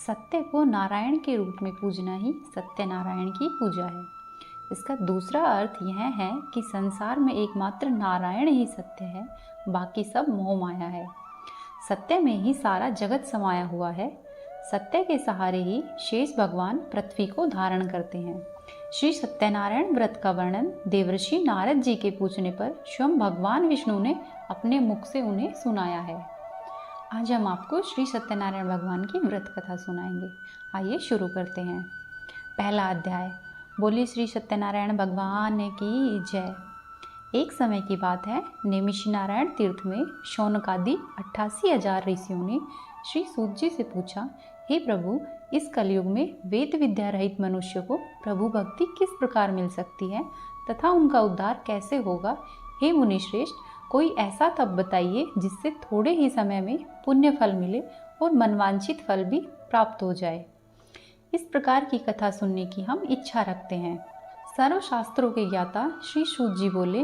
सत्य को नारायण के रूप में पूजना ही सत्यनारायण की पूजा है। इसका दूसरा अर्थ यह है कि संसार में एकमात्र नारायण ही सत्य है, बाकी सब मोह माया है। सत्य में ही सारा जगत समाया हुआ है। सत्य के सहारे ही शेष भगवान पृथ्वी को धारण करते हैं। श्री सत्यनारायण व्रत का वर्णन देवर्षि नारद जी के पूछने पर स्वयं भगवान विष्णु ने अपने मुख से उन्हें सुनाया है। आज हम आपको श्री सत्यनारायण भगवान की व्रत कथा सुनाएंगे। आइए शुरू करते हैं। पहला अध्याय। बोलिए श्री सत्यनारायण भगवान की जय। एक समय की बात है, नेमिषि नारायण तीर्थ में शौनकादि 88,000 ऋषियों ने श्री सूत जी से पूछा, हे प्रभु, इस कलयुग में वेद विद्या रहित मनुष्य को प्रभु भक्ति किस प्रकार मिल सकती है तथा उनका उद्धार कैसे होगा? हे मुनिश्रेष्ठ, कोई ऐसा तप बताइए जिससे थोड़े ही समय में पुण्य फल मिले और मनवांछित फल भी प्राप्त हो जाए। इस प्रकार की कथा सुनने की हम इच्छा रखते हैं। सर्वशास्त्रों के ज्ञाता श्री सूत जी बोले,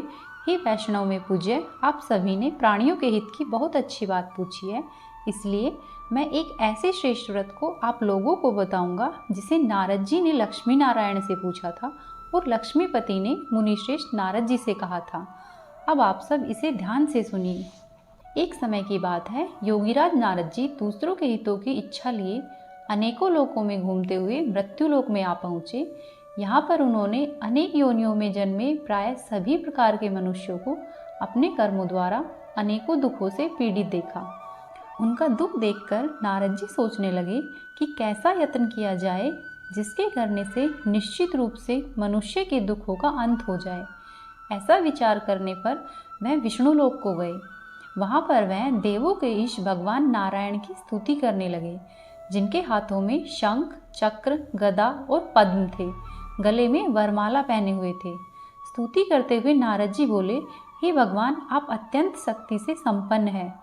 हे वैष्णव में पूज्य, आप सभी ने प्राणियों के हित की बहुत अच्छी बात पूछी है, इसलिए मैं एक ऐसे श्रेष्ठ व्रत को आप लोगों को बताऊंगा जिसे नारद जी ने लक्ष्मी नारायण से पूछा था और लक्ष्मीपति ने मुनिश्रेष्ठ नारद जी से कहा था। अब आप सब इसे ध्यान से सुनिए। एक समय की बात है, योगीराज नारद जी दूसरों के हितों की इच्छा लिए अनेकों लोकों में घूमते हुए मृत्युलोक में आ पहुँचे। यहाँ पर उन्होंने अनेक योनियों में जन्मे प्राय सभी प्रकार के मनुष्यों को अपने कर्मों द्वारा अनेकों दुखों से पीड़ित देखा। उनका दुख देखकर नारद जी सोचने लगे कि कैसा यत्न किया जाए जिसके करने से निश्चित रूप से मनुष्य के दुखों का अंत हो जाए। ऐसा विचार करने पर वह विष्णुलोक को गए। वहाँ पर वह देवों के ईश भगवान नारायण की स्तुति करने लगे, जिनके हाथों में शंख, चक्र, गदा और पद्म थे, गले में वरमाला पहने हुए थे। स्तुति करते हुए नारद जी बोले, हे भगवान, आप अत्यंत शक्ति से संपन्न हैं।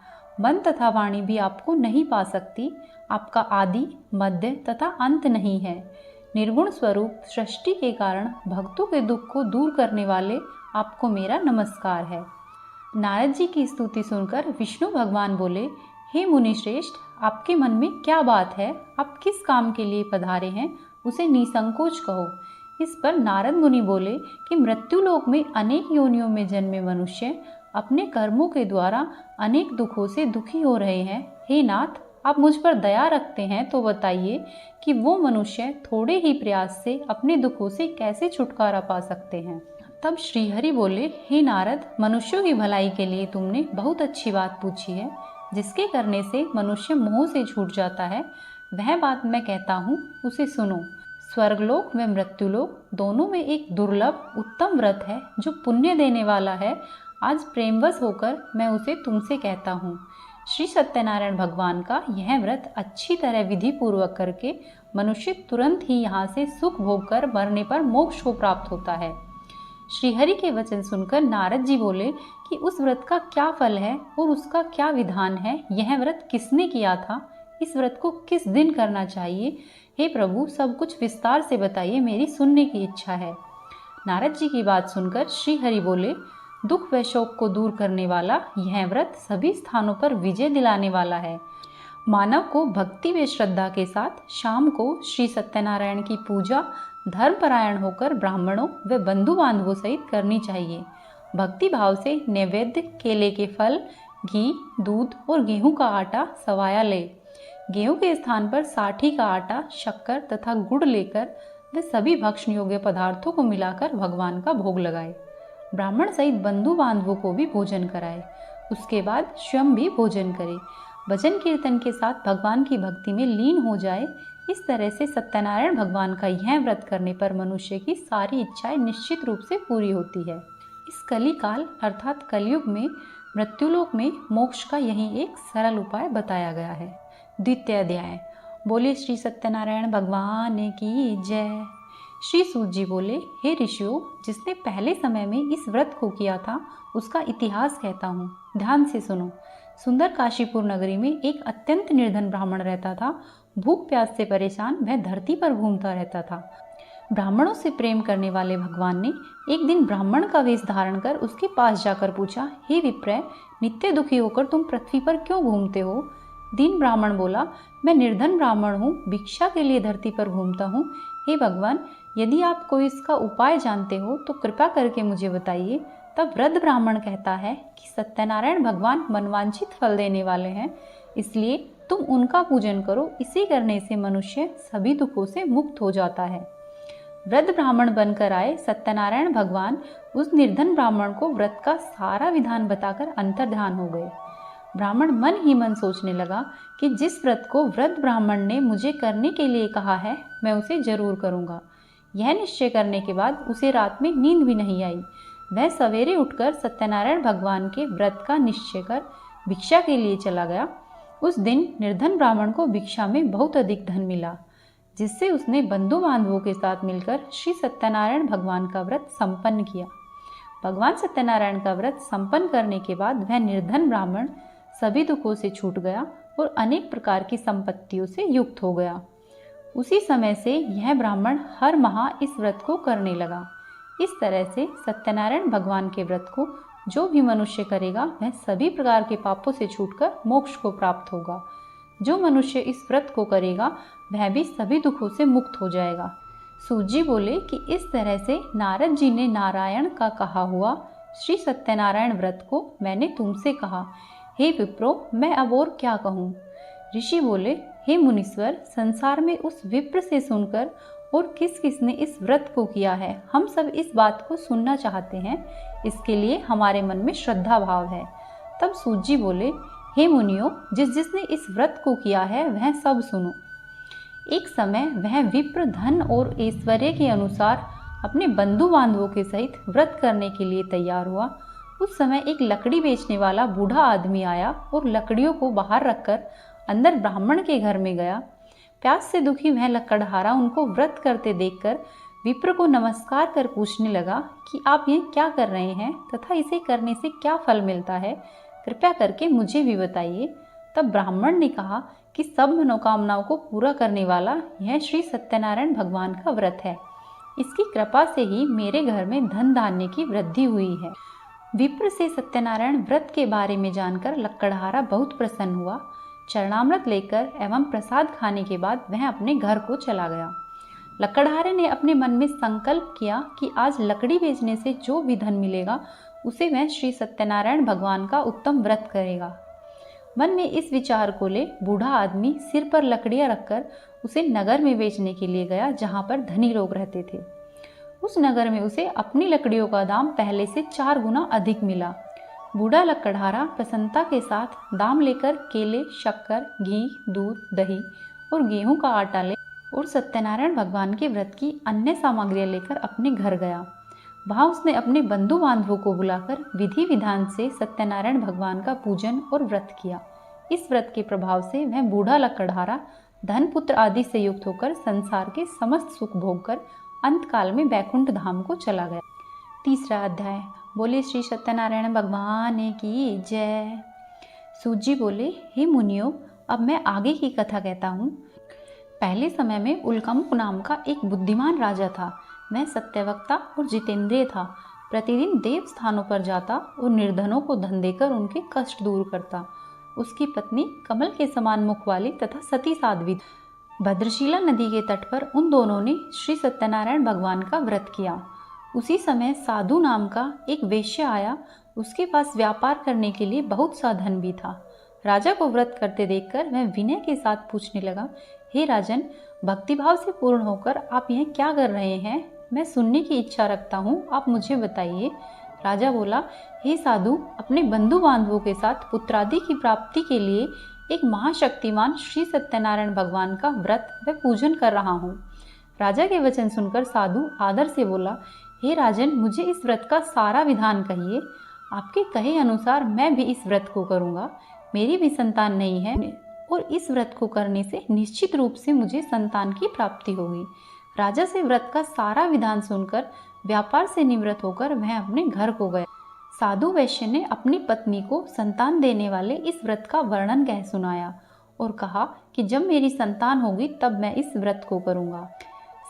मन तथा वाणी भी आपको नहीं पा सकती। आपका आदि, मध्य तथा अंत नहीं है। निर्गुण स्वरूप सृष्टि के कारण भक्तों के दुख को दूर करने वाले आपको मेरा नमस्कार है। नारद जी की स्तुति सुनकर विष्णु भगवान बोले, हे मुनिश्रेष्ठ, आपके मन में क्या बात है? आप किस काम के लिए पधारे हैं, उसे निसंकोच कहो। इस पर नारद मुनि बोले कि मृत्युलोक में अनेक योनियों में जन्मे मनुष्य अपने कर्मों के द्वारा अनेक दुखों से दुखी हो रहे हैं। हे नाथ, आप मुझ पर दया रखते हैं तो बताइए कि वो मनुष्य थोड़े ही प्रयास से अपने दुखों से कैसे छुटकारा पा सकते हैं। तब श्रीहरि बोले, हे नारद, मनुष्यों की भलाई के लिए तुमने बहुत अच्छी बात पूछी है, जिसके करने से मनुष्य मोह से छूट जाता है। वह बात मैं कहता हूँ, उसे सुनो। स्वर्गलोक व मृत्युलोक दोनों में एक दुर्लभ उत्तम व्रत है जो पुण्य देने वाला है। आज प्रेमवश होकर मैं उसे तुमसे कहता हूँ। श्री सत्यनारायण भगवान का यह व्रत अच्छी तरह विधि पूर्वक करके मनुष्य तुरंत ही यहाँ से सुख भोग कर मरने पर मोक्ष को प्राप्त होता है। श्रीहरि के वचन सुनकर नारद जी बोले कि उस व्रत का क्या फल है और उसका क्या विधान है? यह व्रत किसने किया था? इस व्रत को किस दिन करना चाहिए? हे प्रभु, सब कुछ विस्तार से बताइए, मेरी सुनने की इच्छा है। नारद जी की बात सुनकर श्रीहरि बोले, दुख व शोक को दूर करने वाला यह व्रत सभी स्थानों पर विजय दिलाने वाला है। मानव को भक्ति व श्रद्धा के साथ शाम को श्री सत्यनारायण की पूजा धर्मपरायण होकर ब्राह्मणों व बंधु बांधवों सहित करनी चाहिए। भक्ति भाव से नैवेद्य केले के फल, घी, दूध और गेहूं का आटा सवाया ले। गेहूं के स्थान पर साठी का आटा, शक्कर तथा गुड़ लेकर वे सभी भक्षण योग्य पदार्थों को मिलाकर भगवान का भोग लगाए। ब्राह्मण सहित बंधु बांधवों को भी भोजन कराए। उसके बाद स्वयं भी भोजन करे। भजन कीर्तन के साथ भगवान की भक्ति में लीन हो जाए। इस तरह से सत्यनारायण भगवान का यह व्रत करने पर मनुष्य की सारी इच्छाएं निश्चित रूप से पूरी होती है। इस कलिकाल अर्थात कलयुग में मृत्युलोक में मोक्ष का यही एक सरल उपाय बताया गया है। द्वितीय अध्याय। बोले श्री सत्यनारायण भगवान की जय। श्री सूत जी बोले, हे ऋषियों, जिसने पहले समय में इस व्रत को किया था उसका इतिहास कहता हूँ, ध्यान से सुनो। सुंदर काशीपुर नगरी में एक अत्यंत निर्धन ब्राह्मण रहता था। भूख प्यास से परेशान वह धरती पर घूमता रहता था। ब्राह्मणों से प्रेम करने वाले भगवान ने एक दिन ब्राह्मण का वेश धारण कर उसके पास जाकर पूछा, हे विप्र, नित्य दुखी होकर तुम पृथ्वी पर क्यों घूमते हो? दीन ब्राह्मण बोला, मैं निर्धन ब्राह्मण हूँ, भिक्षा के लिए धरती पर घूमता हूँ। हे भगवान, यदि आप कोई इसका उपाय जानते हो तो कृपा करके मुझे बताइए। तब वृद्ध ब्राह्मण कहता है कि सत्यनारायण भगवान मनवांछित फल देने वाले हैं, इसलिए तुम उनका पूजन करो। इसी करने से मनुष्य सभी दुखों से मुक्त हो जाता है। वृद्ध ब्राह्मण बनकर आए सत्यनारायण भगवान उस निर्धन ब्राह्मण को व्रत का सारा विधान बताकर अंतर्ध्यान हो गए। ब्राह्मण मन ही मन सोचने लगा कि जिस व्रत को वृद्ध ब्राह्मण ने मुझे करने के लिए कहा है, मैं उसे जरूर करूँगा। यह निश्चय करने के बाद उसे रात में नींद भी नहीं आई। वह सवेरे उठकर सत्यनारायण भगवान के व्रत का निश्चय कर भिक्षा के लिए चला गया। उस दिन निर्धन ब्राह्मण को भिक्षा में बहुत अधिक धन मिला, जिससे उसने बंधु बांधवों के साथ मिलकर श्री सत्यनारायण भगवान का व्रत संपन्न किया। भगवान सत्यनारायण का व्रत संपन्न करने के बाद वह निर्धन ब्राह्मण सभी दुखों से छूट गया और अनेक प्रकार की संपत्तियों से युक्त हो गया। उसी समय से यह ब्राह्मण हर माह इस व्रत को करने लगा। इस तरह से सत्यनारायण भगवान के व्रत को जो भी मनुष्य करेगा वह सभी प्रकार के पापों से छूटकर मोक्ष को प्राप्त होगा। जो मनुष्य इस व्रत को करेगा वह भी सभी दुखों से मुक्त हो जाएगा। सूत जी बोले कि इस तरह से नारद जी ने नारायण का कहा हुआ श्री सत्यनारायण व्रत को मैंने तुमसे कहा। हे विप्रो, मैं अब और क्या कहूँ। ऋषि बोले, हे मुनीश्वर, संसार में उस विप्र से सुनकर और किस किस ने इस व्रत को किया है, हम सब इस बात को सुनना चाहते हैं। इसके लिए हमारे मन में श्रद्धा भाव है। तब सूत जी बोले, हे मुनियों, जिसने इस व्रत को किया है वह सब सुनो। एक समय वह विप्र धन और ऐश्वर्य के अनुसार अपने बंधु बांधवों के सहित व्रत करने के लिए तैयार हुआ। उस समय एक लकड़ी बेचने वाला बूढ़ा आदमी आया और लकड़ियों को बाहर रखकर अंदर ब्राह्मण के घर में गया। प्यास से दुखी वह लकड़हारा उनको व्रत करते देखकर विप्र को नमस्कार कर पूछने लगा कि आप ये क्या कर रहे हैं तथा इसे करने से क्या फल मिलता है, कृपया करके मुझे भी बताइए। तब ब्राह्मण ने कहा कि सब मनोकामनाओं को पूरा करने वाला यह श्री सत्यनारायण भगवान का व्रत है। इसकी कृपा से ही मेरे घर में धन धान्य की वृद्धि हुई है। विप्र से सत्यनारायण व्रत के बारे में जानकर लकड़हारा बहुत प्रसन्न हुआ। चरणामृत लेकर एवं प्रसाद खाने के बाद वह अपने घर को चला गया। लकड़हारे ने अपने मन में संकल्प किया कि आज लकड़ी बेचने से जो भी धन मिलेगा उसे वह श्री सत्यनारायण भगवान का उत्तम व्रत करेगा। मन में इस विचार को ले बूढ़ा आदमी सिर पर लकड़ियां रखकर उसे नगर में बेचने के लिए गया, जहां पर धनी लोग रहते थे। उस नगर में उसे अपनी लकड़ियों का दाम पहले से 4 गुना अधिक मिला। बूढ़ा लकड़हारा प्रसन्नता के साथ दाम लेकर केले, शक्कर, घी, दूध, दही और गेहूं का आटा ले और सत्यनारायण भगवान के व्रत की अन्य सामग्रियां लेकर अपने घर गया। वहां उसने अपने बंधु बांधवों को बुलाकर विधि विधान से सत्यनारायण भगवान का पूजन और व्रत किया। इस व्रत के प्रभाव से वह बूढ़ा लकड़हारा धन पुत्र आदि से युक्त होकर संसार के समस्त सुख भोग कर अंत काल में बैकुंठ धाम को चला गया। तीसरा अध्याय। बोले श्री सत्यनारायण भगवान की जय। सूत जी बोले, हे मुनियों, अब मैं आगे की कथा कहता हूँ। पहले समय में उल्कमुक नाम का एक बुद्धिमान राजा था। वह सत्यवक्ता और जितेंद्रिय था। प्रतिदिन देव स्थानों पर जाता और निर्धनों को धन देकर उनके कष्ट दूर करता। उसकी पत्नी कमल के समान मुख वाली तथा सती साध्वी। भद्रशिला नदी के तट पर उन दोनों ने श्री सत्यनारायण भगवान का व्रत किया। उसी समय साधु नाम का एक वेश्य आया। उसके पास व्यापार करने के लिए बहुत सा धन भी था। राजा को व्रत करते देखकर वह विनय के साथ पूछने लगा, हे राजन, भक्तिभाव से पूर्ण होकर आप यह क्या कर रहे हैं? मैं सुनने की इच्छा रखता हूँ, आप मुझे बताइए। राजा बोला, हे साधु, अपने बंधु बांधवों के साथ पुत्रादि की प्राप्ति के लिए एक महाशक्तिमान श्री सत्यनारायण भगवान का व्रत व पूजन कर रहा हूँ। राजा के वचन सुनकर साधु आदर से बोला, हे राजन, मुझे इस व्रत का सारा विधान कहिए। आपके कहे अनुसार मैं भी इस व्रत को करूँगा। मेरी भी संतान नहीं है और इस व्रत को करने से निश्चित रूप से मुझे संतान की प्राप्ति होगी। राजा से व्रत का सारा विधान सुनकर व्यापार से निवृत्त होकर वह अपने घर को गया। साधु वैश्य ने अपनी पत्नी को संतान देने वाले इस व्रत का वर्णन कह सुनाया और कहा कि जब मेरी संतान होगी तब मैं इस व्रत को करूँगा।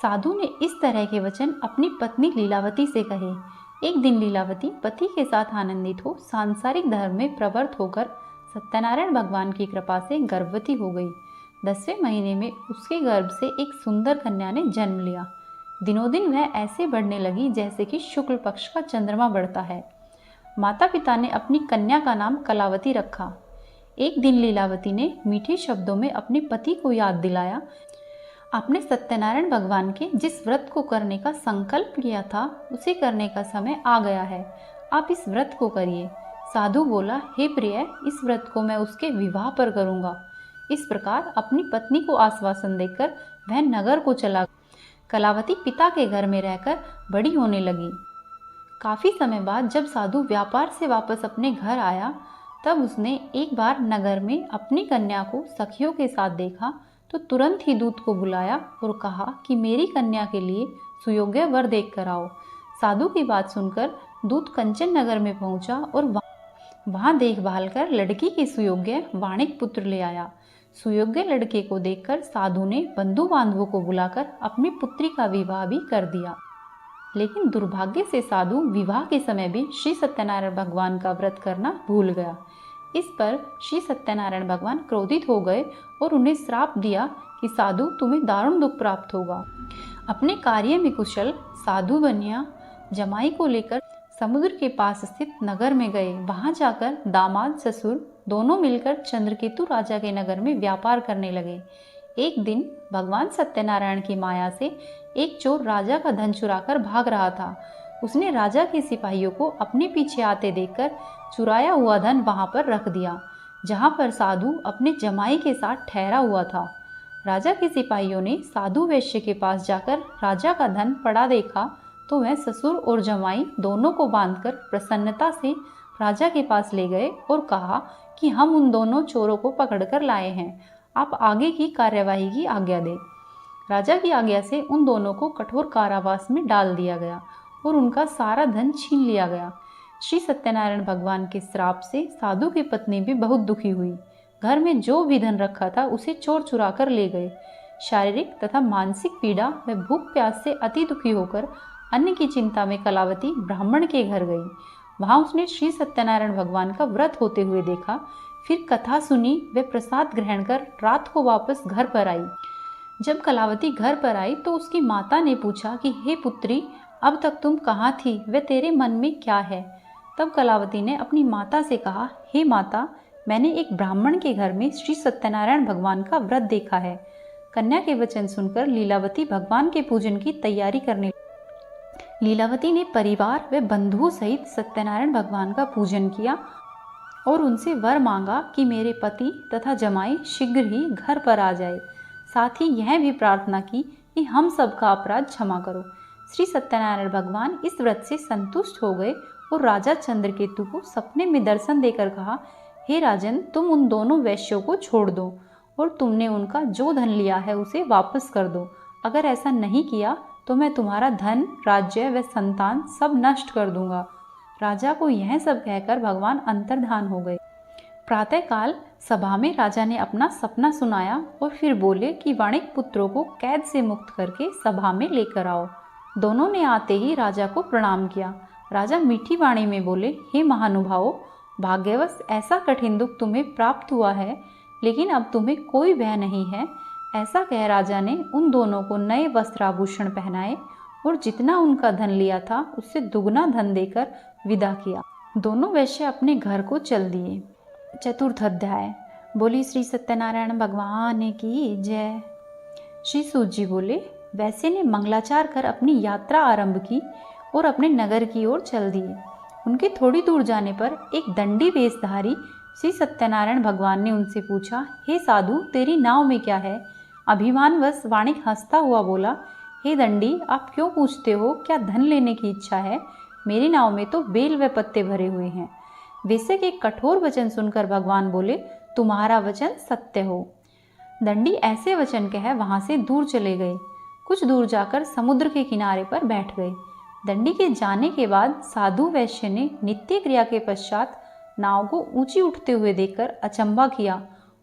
साधु ने इस तरह के वचन अपनी पत्नी लीलावती से कहे। एक दिन लीलावती पति के साथ आनंदित हो सांसारिक धर्म में प्रवृत्त होकर सत्यनारायण भगवान की कृपा से गर्भवती हो गई। 10वें महीने में उसके गर्भ से एक सुंदर कन्या ने जन्म लिया। दिनों दिन वह ऐसे बढ़ने लगी जैसे कि शुक्ल पक्ष का चंद्रमा बढ़ता है। माता पिता ने अपनी कन्या का नाम कलावती रखा। एक दिन लीलावती ने मीठे शब्दों में अपने पति को याद दिलाया, आपने सत्यनारायण भगवान के जिस व्रत को करने का संकल्प किया था उसे करने का समय आ गया है, आप इस व्रत को करिए। साधु बोला, हे प्रिय, इस व्रत को मैं उसके विवाह पर करूँगा। इस प्रकार अपनी पत्नी को आश्वासन देकर वह नगर को चला। कलावती पिता के घर में रहकर बड़ी होने लगी। काफ़ी समय बाद जब साधु व्यापार से वापस अपने घर आया तब उसने एक बार नगर में अपनी कन्या को सखियों के साथ देखा तो तुरंत ही दूत को बुलाया और कहा कि मेरी कन्या के लिए सुयोग्य वर देख कर आओ। साधु की बात सुनकर दूत कंचन नगर में पहुंचा और वहां देखभाल कर लड़की के सुयोग्य वाणिक पुत्र ले आया। सुयोग्य लड़के को देखकर साधु ने बंधु बांधवों को बुलाकर अपनी पुत्री का विवाह भी कर दिया। लेकिन दुर्भाग्य से साधु विवाह के समय भी श्री सत्यनारायण भगवान का व्रत करना भूल गया। इस पर श्री सत्यनारायण भगवान क्रोधित हो गए और उन्हें श्राप दिया कि साधु तुम्हें दारुण दुख प्राप्त होगा। अपने कार्य में कुशल साधु बनिया जमाई को लेकर समुद्र के पास स्थित नगर में गए। वहां जाकर दामाद ससुर दोनों मिलकर चंद्रकेतु राजा के नगर में व्यापार करने लगे। एक दिन भगवान सत्यनारायण की माया से एक चोर राजा का धन चुराकर भाग रहा था। उसने राजा के सिपाहियों को अपने पीछे आते देखकर चुराया हुआ धन वहां पर रख दिया, जहां पर साधु अपने जमाई के साथ ठहरा हुआ था। राजा के सिपाहियों ने साधु वैश्य के पास जाकर राजा का धन पड़ा देखा तो वह ससुर और जमाई दोनों को बांधकर प्रसन्नता से राजा के पास ले गए और कहा कि हम उन दोनों चोरों को पकड़कर लाए हैं, आप आगे की कार्यवाही की आज्ञा दें। राजा की आज्ञा से उन दोनों को कठोर कारावास में डाल दिया गया और उनका सारा धन छीन लिया गया। श्री सत्यनारायण भगवान के श्राप से साधु की पत्नी भी बहुत दुखी हुई। घर में जो भी धन रखा था उसे चोर चुरा कर ले गए। शारीरिक तथा मानसिक पीड़ा व भूख प्यास से अति दुखी होकर अन्न की चिंता में कलावती ब्राह्मण के घर गई। वहां उसने श्री सत्यनारायण भगवान का व्रत होते हुए देखा। फिर कथा सुनी व प्रसाद ग्रहण कर रात को वापस घर पर आई। जब कलावती घर पर आई तो उसकी माता ने पूछा कि हे पुत्री, अब तक तुम कहाँ थी व तेरे मन में क्या है? तब कलावती ने अपनी माता से कहा, हे माता, मैंने एक ब्राह्मण के घर में श्री सत्यनारायण भगवान का व्रत देखा है। कन्या के वचन सुनकर लीलावती भगवान के पूजन की तैयारी करने लीलावती ने परिवार व बंधुओं सहित सत्यनारायण भगवान का पूजन किया और उनसे वर मांगा कि मेरे पति तथा जमाई शीघ्र ही घर पर आ जाए। साथ ही यह भी प्रार्थना की कि हम सबका अपराध क्षमा करो। श्री सत्यनारायण भगवान इस व्रत से संतुष्ट हो गए और राजा चंद्रकेतु को सपने में दर्शन देकर कहा, हे राजन, तुम उन दोनों वैश्यों को छोड़ दो और तुमने उनका जो धन लिया है उसे वापस कर दो। अगर ऐसा नहीं किया तो मैं तुम्हारा धन, राज्य व संतान सब नष्ट कर दूंगा। राजा को यह सब कहकर भगवान अंतर्धान हो गए। प्रातःकाल सभा में राजा ने अपना सपना सुनाया और फिर बोले कि वाणिक पुत्रों को कैद से मुक्त करके सभा में लेकर आओ। दोनों ने आते ही राजा को प्रणाम किया। राजा मीठी वाणी में बोले, हे महानुभावों, भाग्यवश ऐसा कठिन दुख तुम्हें प्राप्त हुआ है, लेकिन अब तुम्हें कोई भय नहीं है। ऐसा कह राजा ने उन दोनों को नए वस्त्राभूषण पहनाए और जितना उनका धन लिया था उससे दुगना धन देकर विदा किया। दोनों वैश्य अपने घर को चल दिए। चतुर्थ अध्याय। बोली श्री सत्यनारायण भगवान की जय। श्री सूत जी बोले, वैश्य ने मंगलाचार कर अपनी यात्रा आरंभ की और अपने नगर की ओर चल दिए। उनके थोड़ी दूर जाने पर एक दंडी वेशधारी श्री सत्यनारायण भगवान ने उनसे पूछा, हे साधु, तेरी नाव में क्या है? अभिमानवश वाणिक हंसता हुआ बोला, हे दंडी, आप क्यों पूछते हो? क्या धन लेने की इच्छा है? मेरी नाव में तो बेल व पत्ते भरे हुए हैं। वैश्य के कठोर वचन सुनकर भगवान बोले, तुम्हारा वचन सत्य हो। दंडी ऐसे वचन कह वहां से दूर चले गए। कुछ दूर जाकर समुद्र के किनारे पर बैठ गए। दंडी के जाने के बाद साधु वैश्य ने नित्य क्रिया के पश्चात नाव को ऊंची उठते हुए देखकर अचंभा किया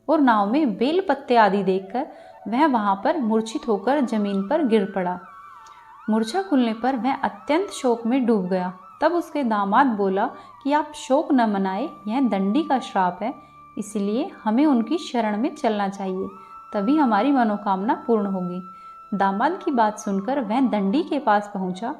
और नाव में बेल पत्ते आदि देखकर वह वहां पर मूर्छित होकर जमीन पर गिर पड़ा। मूर्छा खुलने पर वह अत्यंत शोक में डूब गया। तब उसके दामाद बोला कि आप शोक न मनाए, यह दंडी का श्राप है, इसलिए हमें उनकी शरण में चलना चाहिए, तभी हमारी मनोकामना पूर्ण होगी। दामाद की बात सुनकर वह दंडी के पास पहुंचा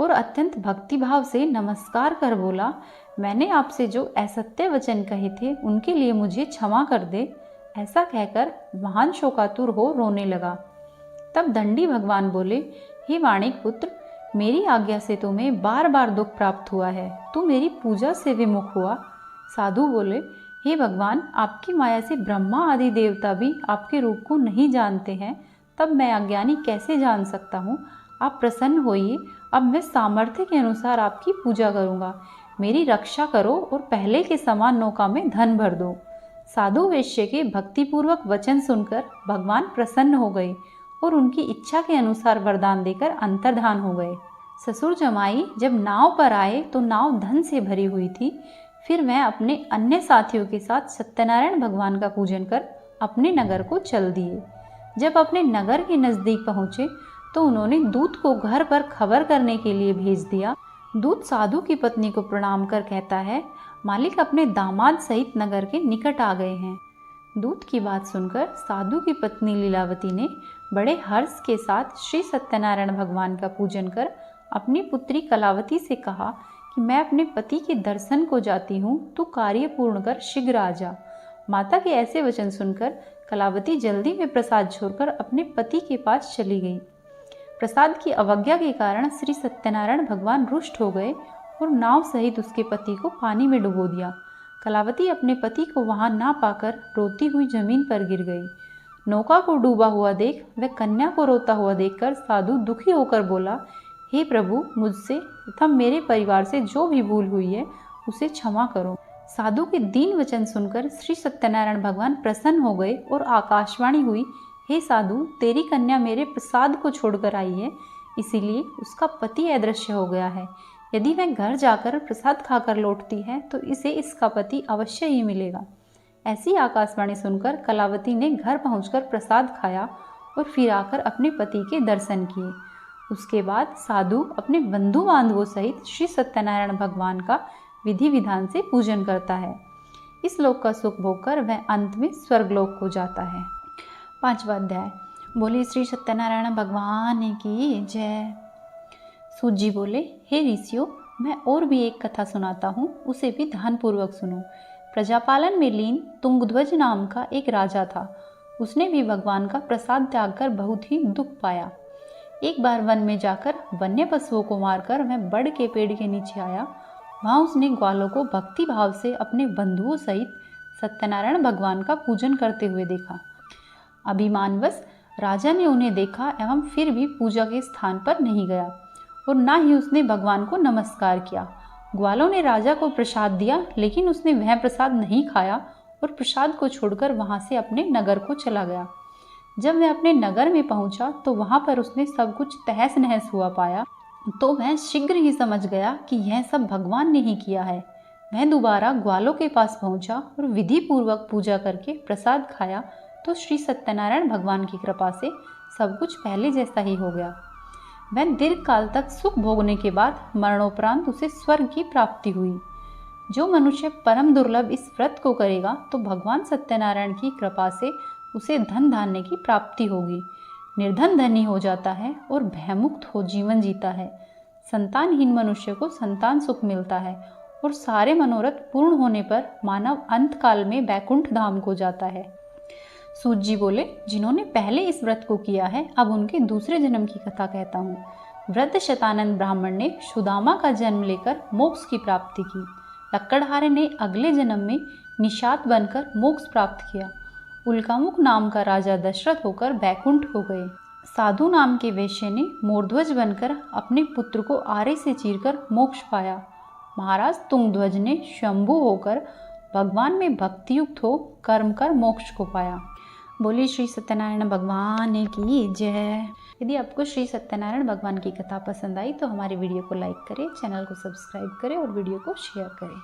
और अत्यंत भक्तिभाव से नमस्कार कर बोला, मैंने आपसे जो असत्य वचन कहे थे उनके लिए मुझे क्षमा कर दे। ऐसा कहकर महान शोकातुर हो रोने लगा। तब दंडी भगवान बोले, हे वाणिक पुत्र, मेरी आज्ञा से तुम्हें बार बार दुख प्राप्त हुआ है, तू मेरी पूजा से विमुख हुआ। साधु बोले, हे भगवान, आपकी माया से ब्रह्मा आदि देवता भी आपके रूप को नहीं जानते हैं, तब मैं अज्ञानी कैसे जान सकता हूँ। आप प्रसन्न होइए, अब मैं सामर्थ्य के अनुसार आपकी पूजा करूँगा। मेरी रक्षा करो और पहले के समान नौका में धन भर दो। साधु वैश्य के भक्तिपूर्वक वचन सुनकर भगवान प्रसन्न हो गए और उनकी इच्छा के अनुसार वरदान देकर अंतर्धान हो गए। ससुर जमाई जब नाव पर आए तो नाव धन से भरी हुई थी। फिर वह अपने अन्य साथियों के साथ सत्यनारायण भगवान का पूजन कर अपने नगर को चल दिए। जब अपने नगर के नज़दीक पहुँचे तो उन्होंने दूत को घर पर खबर करने के लिए भेज दिया। दूत साधु की पत्नी को प्रणाम कर कहता है, मालिक अपने दामाद सहित नगर के निकट आ गए हैं। दूत की बात सुनकर साधु की पत्नी लीलावती ने बड़े हर्ष के साथ श्री सत्यनारायण भगवान का पूजन कर अपनी पुत्री कलावती से कहा कि मैं अपने पति के दर्शन को जाती हूँ, तू कार्य पूर्ण कर शीघ्र आ जा। माता के ऐसे वचन सुनकर कलावती जल्दी में प्रसाद छोड़कर अपने पति के पास चली गई। प्रसाद की अवज्ञा के कारण श्री सत्यनारायण भगवान रुष्ट हो गए और नाव सहित उसके पति को पानी में डुबो दिया। कलावती अपने पति को वहां ना पाकर रोती हुई जमीन पर गिर गई। नौका को डूबा हुआ देख वह कन्या को रोता हुआ देखकर साधु दुखी होकर बोला, हे प्रभु, मुझसे तथा मेरे परिवार से जो भी भूल हुई है उसे क्षमा करो। साधु के दीन वचन सुनकर श्री सत्यनारायण भगवान प्रसन्न हो गए और आकाशवाणी हुई, हे साधु, तेरी कन्या मेरे प्रसाद को छोड़कर आई है, इसीलिए उसका पति अदृश्य हो गया है। यदि वह घर जाकर प्रसाद खाकर लौटती है तो इसे इसका पति अवश्य ही मिलेगा। ऐसी आकाशवाणी सुनकर कलावती ने घर पहुंचकर प्रसाद खाया और फिर आकर अपने पति के दर्शन किए। उसके बाद साधु अपने बंधु बांधवों सहित श्री सत्यनारायण भगवान का विधि विधान से पूजन करता है। इस लोक का सुख भोगकर वह अंत में स्वर्गलोक को जाता है। 5वां अध्याय। बोले श्री सत्यनारायण भगवान की जय। सूत जी बोले, हे ऋषियों, मैं और भी एक कथा सुनाता हूँ, उसे भी ध्यानपूर्वक सुनो। प्रजापालन में लीन तुंगध्वज नाम का एक राजा था। उसने भी भगवान का प्रसाद त्याग कर बहुत ही दुख पाया। एक बार वन में जाकर वन्य पशुओं को मारकर वह बड़ के पेड़ के नीचे आया। वहाँ उसने ग्वालों को भक्ति भाव से अपने बंधुओं सहित सत्यनारायण भगवान का पूजन करते हुए देखा। अभिमानवश राजा ने उन्हें देखा एवं फिर भी पूजा के स्थान पर नहीं गया और ना ही उसने भगवान को नमस्कार किया। ग्वालों ने राजा को प्रसाद दिया, लेकिन उसने वह प्रसाद नहीं खाया और प्रसाद को छोड़कर वहां से अपने नगर को चला गया। जब वह अपने नगर में पहुंचा तो वहां पर उसने सब कुछ तहस नहस हुआ पाया, तो वह शीघ्र ही समझ गया कि यह सब भगवान ने ही किया है। वह दोबारा ग्वालों के पास पहुंचा और विधि पूर्वक पूजा करके प्रसाद खाया तो श्री सत्यनारायण भगवान की कृपा से सब कुछ पहले जैसा ही हो गया। वह दीर्घ काल तक सुख भोगने के बाद मरणोपरांत उसे स्वर्ग की प्राप्ति हुई। जो मनुष्य परम दुर्लभ इस व्रत को करेगा तो भगवान सत्यनारायण की कृपा से उसे धन धान्य की प्राप्ति होगी। निर्धन धनी हो जाता है और भयमुक्त हो जीवन जीता है। संतानहीन मनुष्य को संतान सुख मिलता है और सारे मनोरथ पूर्ण होने पर मानव अंत काल में बैकुंठ धाम को जाता है। सूत जी बोले, जिन्होंने पहले इस व्रत को किया है, अब उनके दूसरे जन्म की कथा कहता हूँ। वृद्ध शतानंद ब्राह्मण ने सुदामा का जन्म लेकर मोक्ष की प्राप्ति की। लक्कड़हारे ने अगले जन्म में निषाद बनकर मोक्ष प्राप्त किया। उल्कामुख नाम का राजा दशरथ होकर बैकुंठ हो गए। साधु नाम के वैश्य ने मोरध्वज बनकर अपने पुत्र को आरे से चीरकर मोक्ष पाया। महाराज तुंगध्वज ने शंभु होकर भगवान में भक्तियुक्त हो कर्म कर मोक्ष को पाया। बोली श्री सत्यनारायण भगवान की जय। यदि आपको श्री सत्यनारायण भगवान की कथा पसंद आई तो हमारे वीडियो को लाइक करें, चैनल को सब्सक्राइब करें और वीडियो को शेयर करें।